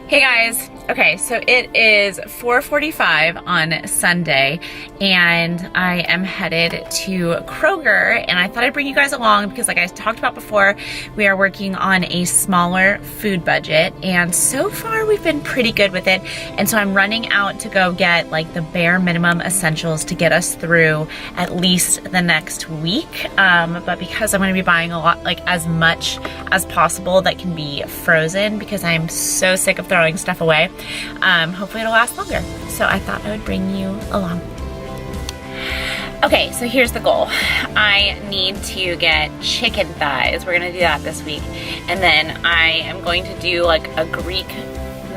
Hey guys, okay, so it is 4:45 on Sunday and I am headed to Kroger, and I thought I'd bring you guys along because, like I talked about before, we are working on a smaller food budget, and so far we've been pretty good with it. And so I'm running out to go get like the bare minimum essentials to get us through at least the next week, but because I'm going to be buying a lot, like as much as possible that can be frozen, because I'm so sick of throwing stuff away, hopefully it'll last longer. So I thought I would bring you along. Okay, so here's the goal. I need to get chicken thighs. We're gonna do that this week. And then I am going to do like a Greek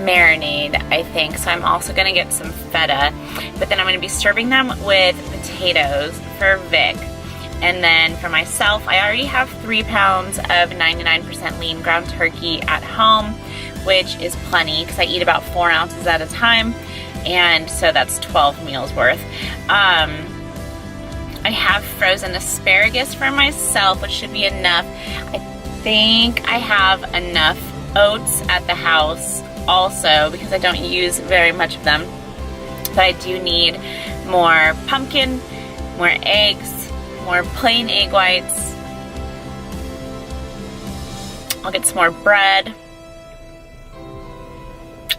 marinade, I think. So I'm also gonna get some feta, but then I'm gonna be serving them with potatoes for Vic. And then for myself, I already have 3 pounds of 99% lean ground turkey at home, which is plenty because I eat about 4 ounces at a time. And so that's 12 meals worth. I have frozen asparagus for myself, which should be enough. I think I have enough oats at the house also because I don't use very much of them. But I do need more pumpkin, more eggs, more plain egg whites. I'll get some more bread.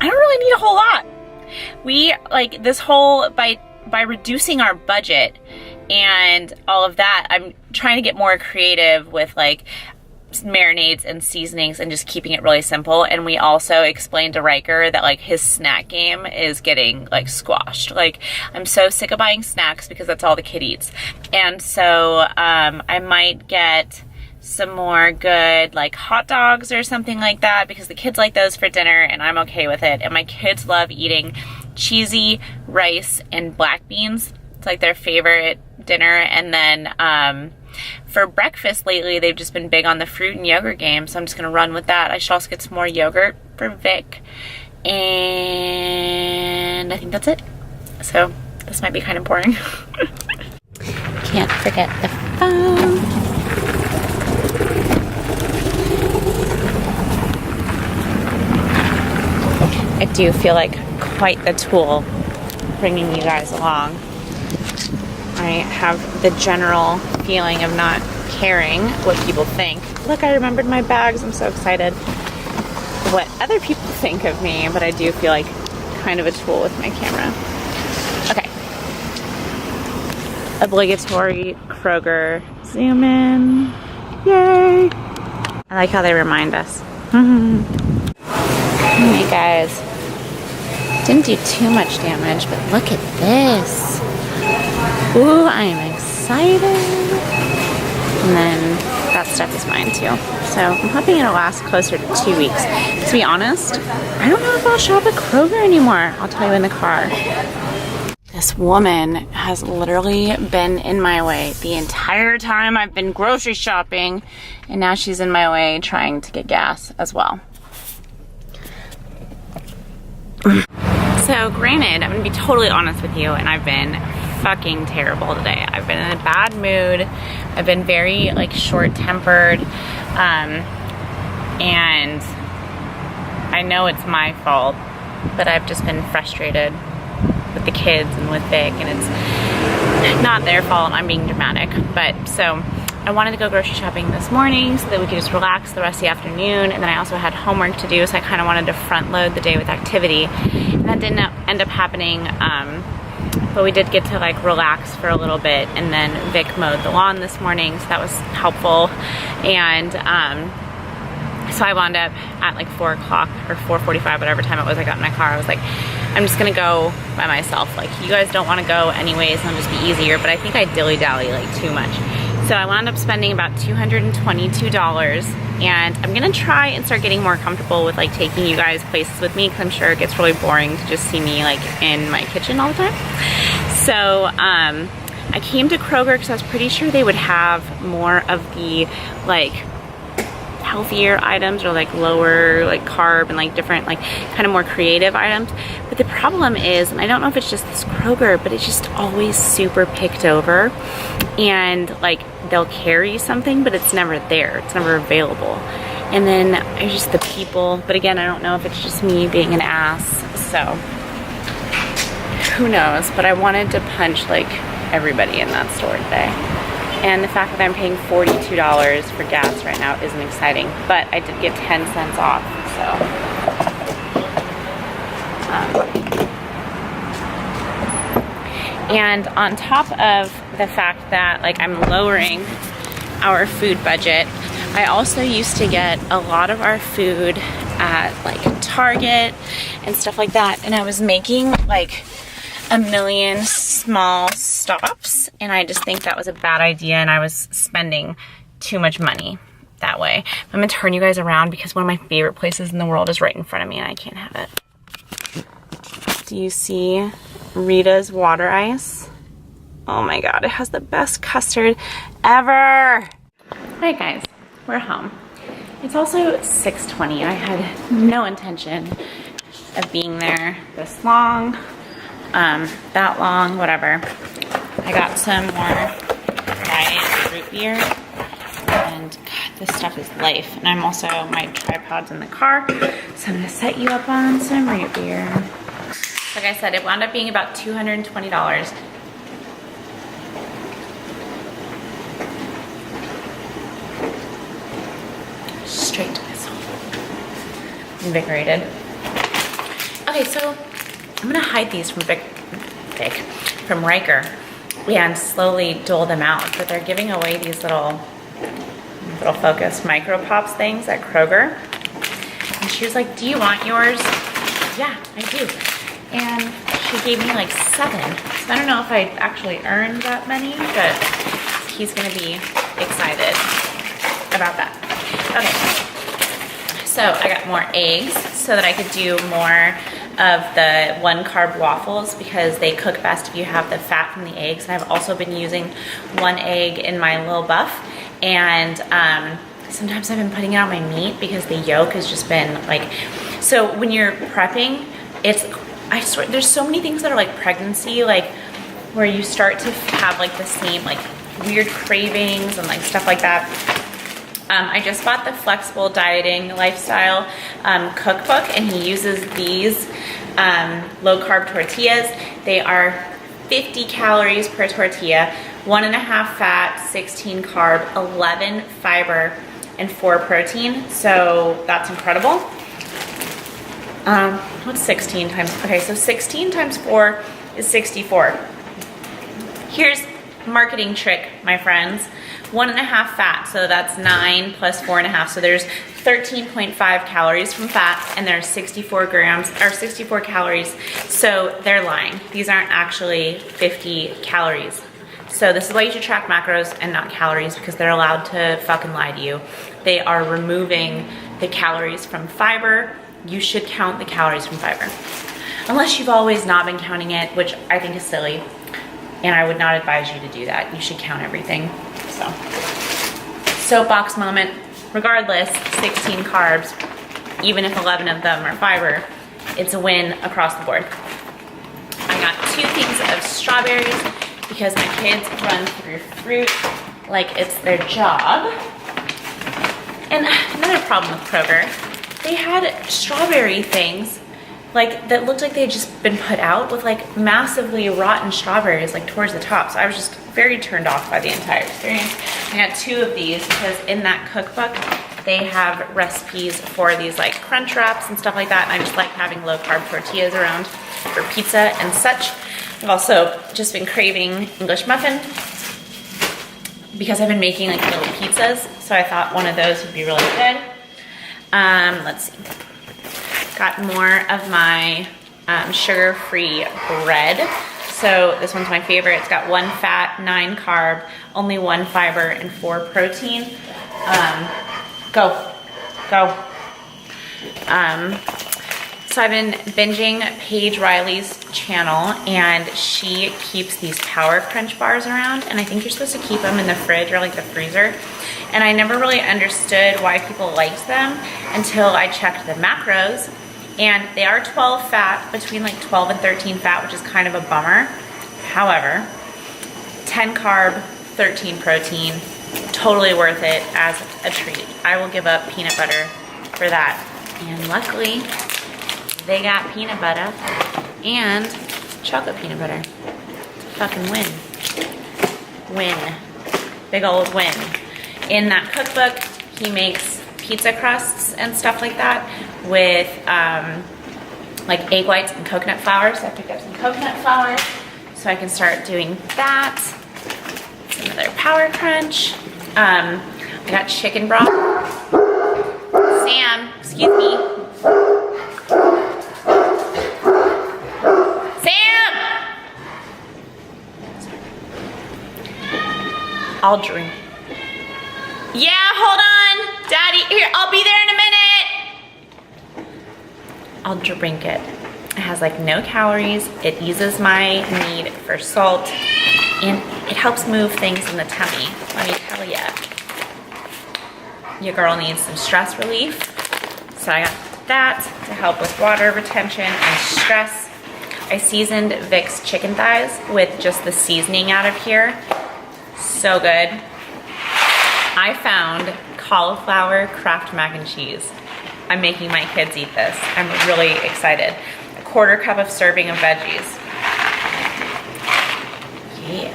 I don't really need a whole lot. We, like, this whole, by reducing our budget and all of that, I'm trying to get more creative with like marinades and seasonings and just keeping it really simple. And we also explained to Riker that like his snack game is getting like squashed. Like, I'm so sick of buying snacks because that's all the kid eats. And so I might get some more good like hot dogs or something like that because the kids like those for dinner and I'm okay with it. And my kids love eating cheesy rice and black beans. It's like their favorite dinner. And then for breakfast lately, they've just been big on the fruit and yogurt game, so I'm just gonna run with that. I should also get some more yogurt for Vic, and I think that's it. So this might be kind of boring. Can't forget the phone. I do feel like quite the tool bringing you guys along. I have the general feeling of not caring what people think. Look, I remembered my bags. I'm so excited what other people think of me, but I do feel like kind of a tool with my camera. Okay. Obligatory Kroger zoom in. Yay! I like how they remind us. Hey guys. Didn't do too much damage, but look at this. Ooh, I am excited. And then that stuff is mine too. So I'm hoping it'll last closer to 2 weeks. To be honest, I don't know if I'll shop at Kroger anymore. I'll tell you in the car. This woman has literally been in my way the entire time I've been grocery shopping, and now she's in my way trying to get gas as well. So granted, I'm gonna be totally honest with you, and I've been fucking terrible today. I've been in a bad mood. I've been very like short-tempered, and I know it's my fault, but I've just been frustrated with the kids and with Vic, and it's not their fault. I'm being dramatic. But so I wanted to go grocery shopping this morning so that we could just relax the rest of the afternoon, and then I also had homework to do, so I kind of wanted to front load the day with activity, and that didn't end up happening. But we did get to like relax for a little bit, and then Vic mowed the lawn this morning, so that was helpful. And so I wound up at like 4 o'clock or 4:45, whatever time it was I got in my car. I was like, I'm just gonna go by myself. Like, you guys don't want to go anyways, and it'll just be easier. But I think I dilly-dally like too much. So I wound up spending about $222, and I'm gonna try and start getting more comfortable with like taking you guys places with me, because I'm sure it gets really boring to just see me like in my kitchen all the time. So I came to Kroger because I was pretty sure they would have more of the like healthier items, or like lower like carb and like different like kind of more creative items. But the problem is, and I don't know if it's just this Kroger, but it's just always super picked over, and like they'll carry something but it's never there, it's never available. And then I just the people, but again, I don't know if it's just me being an ass, so who knows, but I wanted to punch like everybody in that store today. And the fact that I'm paying $42 for gas right now isn't exciting, but I did get 10 cents off, so. And on top of the fact that like I'm lowering our food budget, I also used to get a lot of our food at like Target and stuff like that, and I was making like a million small stops, and I just think that was a bad idea, and I was spending too much money that way. I'm gonna turn you guys around because one of my favorite places in the world is right in front of me and I can't have it. Do you see Rita's water ice? Oh my god, it has the best custard ever. Hi guys, we're home. It's also 6:20. I had no intention of being there this long, that long, whatever. I got some more diet root beer, and god, this stuff is life. And I'm also, my tripod's in the car, so I'm gonna set you up on some root beer. Like I said, it wound up being about $220. Straight to my soul. Invigorated. Okay, so I'm gonna hide these from from Riker and slowly dole them out, but they're giving away these little focus micro pops things at Kroger. And she was like, do you want yours? Yeah, I do. And she gave me like 7. So I don't know if I actually earned that many, but he's gonna be excited about that. Okay, so I got more eggs so that I could do more of the 1-carb waffles because they cook best if you have the fat from the eggs. And I've also been using 1 egg in my little buff, and sometimes I've been putting it on my meat because the yolk has just been like, so when you're prepping, I swear, there's so many things that are like pregnancy, like where you start to have like the same like weird cravings and like stuff like that. I just bought the Flexible Dieting Lifestyle cookbook, and he uses these low carb tortillas. They are 50 calories per tortilla, 1.5 fat, 16 carb, 11 fiber, and 4 protein. So that's incredible. What's 16 times? Okay, so 16 times 4 is 64. Here's a marketing trick, my friends. 1.5 fat, so that's 9 plus 4.5. So there's 13.5 calories from fat, and there's 64 grams or 64 calories. So they're lying. These aren't actually 50 calories. So this is why you should track macros and not calories, because they're allowed to fucking lie to you. They are removing the calories from fiber. You should count the calories from fiber. Unless you've always not been counting it, which I think is silly. And I would not advise you to do that. You should count everything. So, soapbox moment. Regardless, 16 carbs, even if 11 of them are fiber, it's a win across the board. I got 2 things of strawberries because my kids run through fruit like it's their job. And another problem with Kroger, they had strawberry things like that looked like they had just been put out with like massively rotten strawberries like towards the top. So I was just very turned off by the entire experience. I got 2 of these because in that cookbook they have recipes for these like crunch wraps and stuff like that, and I just like having low carb tortillas around for pizza and such. I've also just been craving English muffin because I've been making like little pizzas, so I thought one of those would be really good. Let's see. Got more of my sugar-free bread. So this one's my favorite. It's got 1 fat, 9 carb, only 1 fiber, and 4 protein. Go. So I've been binging Paige Riley's channel, and she keeps these Power Crunch bars around, and I think you're supposed to keep them in the fridge or like the freezer. And I never really understood why people liked them until I checked the macros. And they are 12 fat, between like 12 and 13 fat, which is kind of a bummer. However, 10 carb, 13 protein, totally worth it as a treat. I will give up peanut butter for that. And luckily, they got peanut butter and chocolate peanut butter. Fucking win. Win. Big old win. In that cookbook, he makes pizza crusts and stuff like that with like egg whites and coconut flour. So I picked up some coconut flour so I can start doing that. It's another Power Crunch. I got chicken broth. Sam, excuse me. Sam! I'll drink. Yeah, hold on. Daddy, here, I'll be there in a minute. I'll drink it. It has like no calories. It eases my need for salt and it helps move things in the tummy. Let me tell ya. Your girl needs some stress relief. So I got that to help with water retention and stress. I seasoned Vic's chicken thighs with just the seasoning out of here. So good. I found cauliflower Kraft mac and cheese. I'm making my kids eat this. I'm really excited. A 1/4 cup of serving of veggies. Yeah.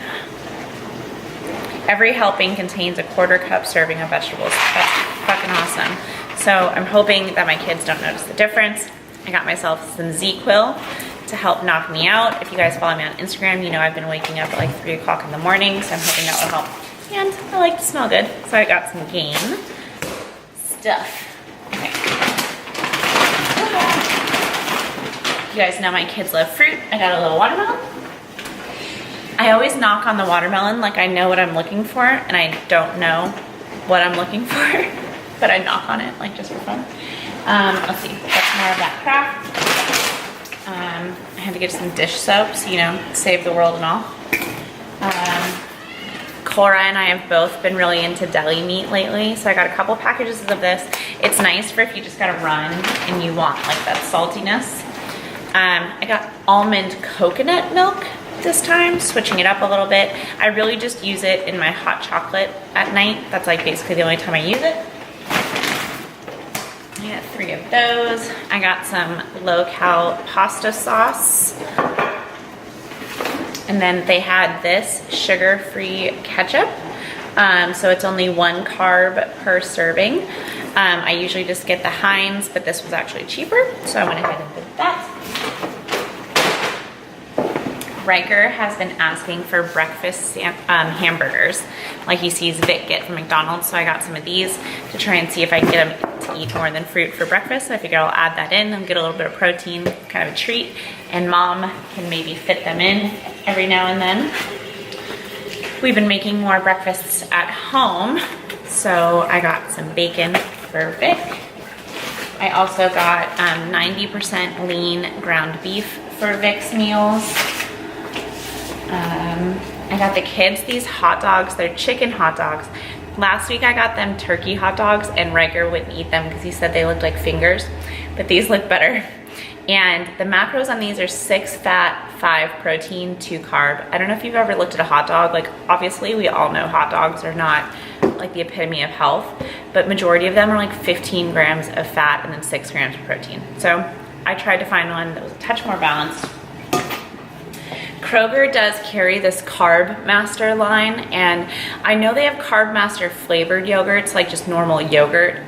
Every helping contains a 1/4 cup serving of vegetables. That's fucking awesome. So I'm hoping that my kids don't notice the difference. I got myself some ZzzQuil to help knock me out. If you guys follow me on Instagram, you know I've been waking up at like 3 o'clock in the morning, so I'm hoping that will help. And I like to smell good, so I got some Gain stuff. Okay. You guys know my kids love fruit. I got a little watermelon. I always knock on the watermelon like I know what I'm looking for, and I don't know what I'm looking for, but I knock on it like just for fun. Let's see, that's more of that crap. I had to get some dish soap, so you know, save the world and all. Cora and I have both been really into deli meat lately, so I got a couple packages of this. It's nice for if you just gotta run and you want like that saltiness. I got almond coconut milk this time, switching it up a little bit. I really just use it in my hot chocolate at night. That's like basically the only time I use it. I got 3 of those. I got some low-cal pasta sauce. And then they had this sugar-free ketchup. So it's only 1 carb per serving. I usually just get the Heinz, but this was actually cheaper, so I went ahead and did that. Riker has been asking for breakfast hamburgers, like he sees Vic get from McDonald's, so I got some of these to try and see if I can get him to eat more than fruit for breakfast. So I figure I'll add that in and get a little bit of protein, kind of a treat, and Mom can maybe fit them in every now and then. We've been making more breakfasts at home, so I got some bacon for Vic. I also got 90% lean ground beef for Vic's meals. I got the kids these hot dogs. They're chicken hot dogs. Last week I got them turkey hot dogs and Riker wouldn't eat them because he said they looked like fingers, but these look better. And the macros on these are 6 fat, 5 protein, 2 carb. I don't know if you've ever looked at a hot dog. Like obviously we all know hot dogs are not like the epitome of health, but majority of them are like 15 grams of fat and then 6 grams of protein. So I tried to find one that was a touch more balanced. Kroger does carry this Carb Master line, and I know they have Carb Master flavored yogurts, like just normal yogurt.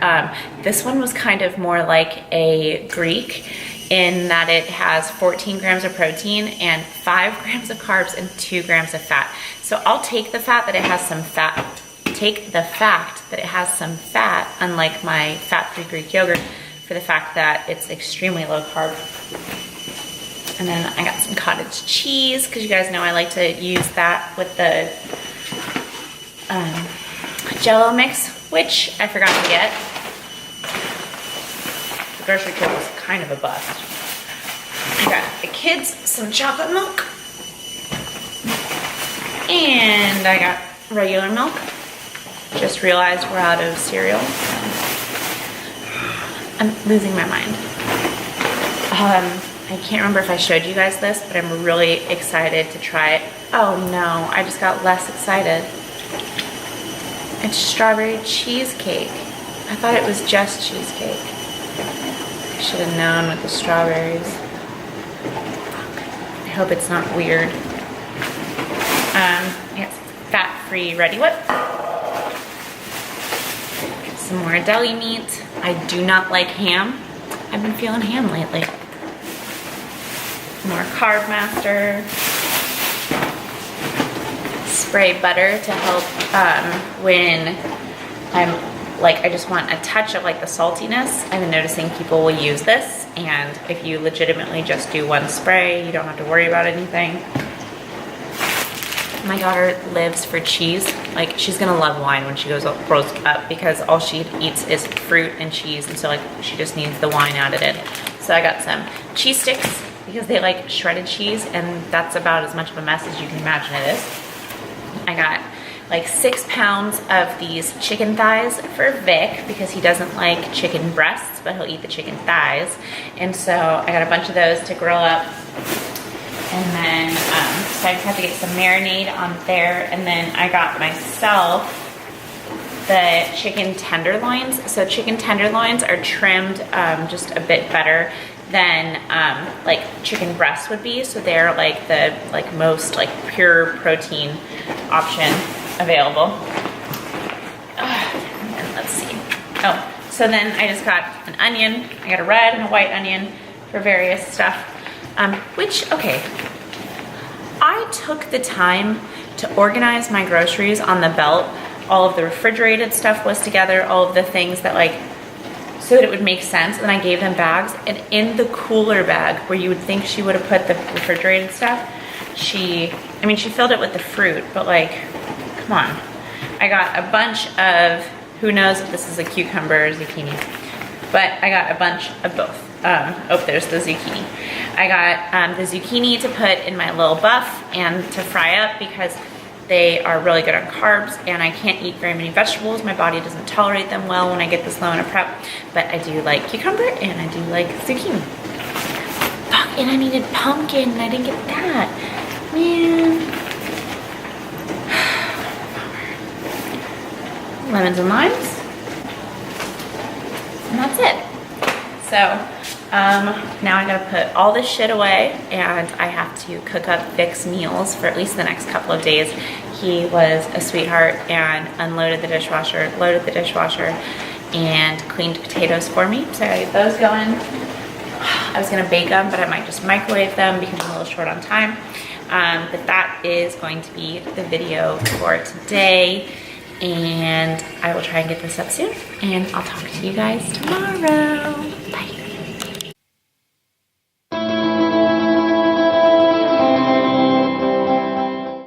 This one was kind of more like a Greek in that it has 14 grams of protein and 5 grams of carbs and 2 grams of fat. So I'll take the fact that it has some fat, unlike my fat-free Greek yogurt, for the fact that it's extremely low carb. And then I got some cottage cheese, because you guys know I like to use that with the Jell-O mix, which I forgot to get. The grocery trip was kind of a bust. I got the kids some chocolate milk. And I got regular milk. Just realized we're out of cereal. I'm losing my mind. I can't remember if I showed you guys this, but I'm really excited to try it. Oh no, I just got less excited. It's strawberry cheesecake. I thought it was just cheesecake. I should have known with the strawberries. I hope it's not weird. Yes, fat-free Ready Whip. Some more deli meat. I do not like ham. I've been feeling ham lately. More Carb Master. Spray butter to help when I'm like, I just want a touch of like the saltiness. I've been noticing people will use this, and if you legitimately just do one spray, you don't have to worry about anything. My daughter lives for cheese. Like, she's gonna love wine when she grows up because all she eats is fruit and cheese, and so like she just needs the wine added in. So I got some cheese sticks because they like shredded cheese, and that's about as much of a mess as you can imagine it is. I got like 6 pounds of these chicken thighs for Vic because he doesn't like chicken breasts, but he'll eat the chicken thighs. And so I got a bunch of those to grill up. And then, so I just have to get some marinade on there. And then I got myself the chicken tenderloins. So chicken tenderloins are trimmed just a bit better than like chicken breasts would be. So they're like the most like pure protein option available. And let's see. Oh, so then I just got an onion. I got a red and a white onion for various stuff. Which, okay, I took the time to organize my groceries on the belt. All of the refrigerated stuff was together, all of the things that like, so that it would make sense. And I gave them bags, and in the cooler bag where you would think she would have put the refrigerated stuff, she filled it with the fruit, but like, come on. I got a bunch of, who knows if this is a cucumber or zucchini, but I got a bunch of both. Oh, there's the zucchini. I got the zucchini to put in my little buff and to fry up because they are really good on carbs, and I can't eat very many vegetables. My body doesn't tolerate them well when I get this low in a prep, but I do like cucumber and I do like zucchini. Fuck, and I needed pumpkin and I didn't get that. Man. Lemons and limes. And that's it. So, now I gotta put all this shit away, and I have to cook up Vic's meals for at least the next couple of days. He was a sweetheart and unloaded the dishwasher, loaded the dishwasher, and cleaned potatoes for me. So I gotta get those going. I was gonna bake them, but I might just microwave them because I'm a little short on time. But that is going to be the video for today, and I will try and get this up soon, and I'll talk to you guys tomorrow.